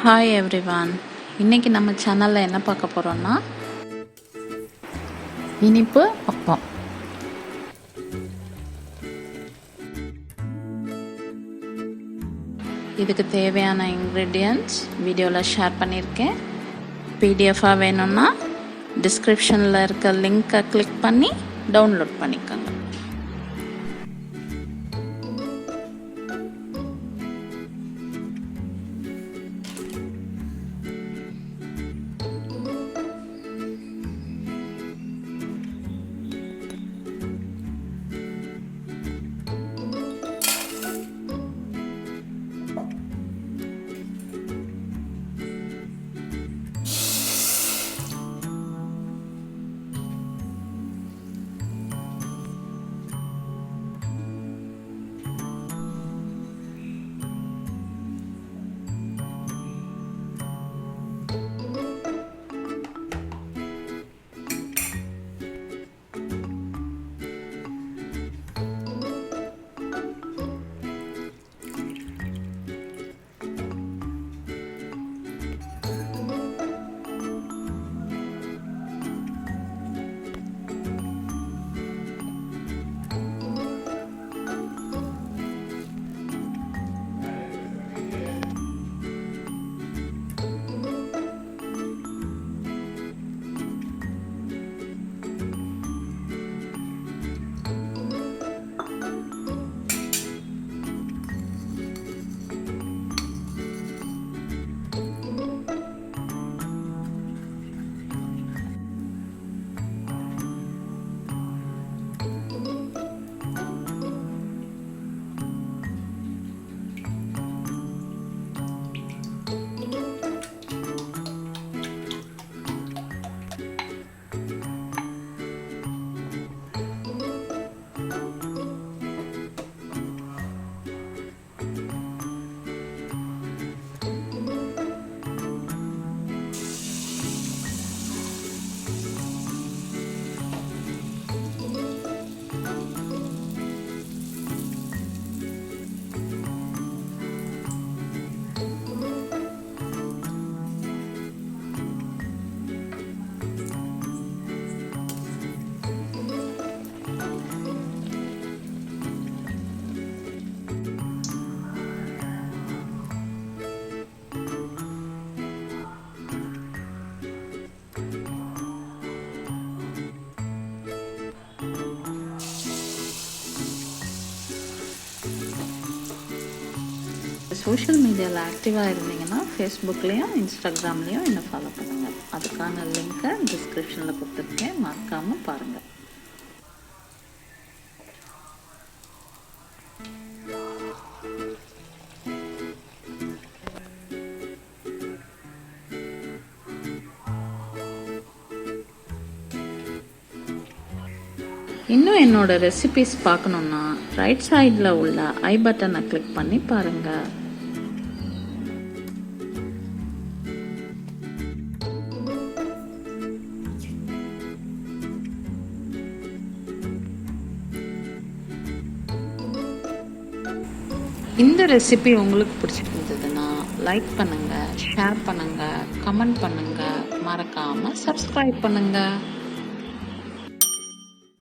Hi everyone. இன்னைக்கு நம்ம சேனல்ல என்ன பார்க்க போறோம்னா இனிப்பு அப்பம். இதுக்கு தேவையான ingredients வீடியோல ஷேர் பண்ணிருக்கேன். PDF வேணும்னா descriptionல இருக்க லிங்கை கிளிக் பண்ணி டவுன்லோட் பண்ணிக்கோங்க. சோஷியல் மீடியாவில் ஆக்டிவாக இருந்தீங்கன்னா ஃபேஸ்புக்லேயும் இன்ஸ்டாகிராம்லேயும் என்னை ஃபாலோ பண்ணுங்கள். அதுக்கான லிங்க்கை டிஸ்கிரிப்ஷனில் கொடுத்துருக்கேன், மறக்காமல் பாருங்கள். இன்னும் என்னோட ரெசிபிஸ் பார்க்கணுன்னா ரைட் சைடில் உள்ள ஐ பட்டனை கிளிக் பண்ணி பாருங்கள். இந்த ரெசிபி உங்களுக்கு பிடிச்சிருந்ததுன்னா லைக் பண்ணுங்கள், ஷேர் பண்ணுங்கள், கமெண்ட் பண்ணுங்கள், மறக்காமல் சப்ஸ்கிரைப் பண்ணுங்கள்.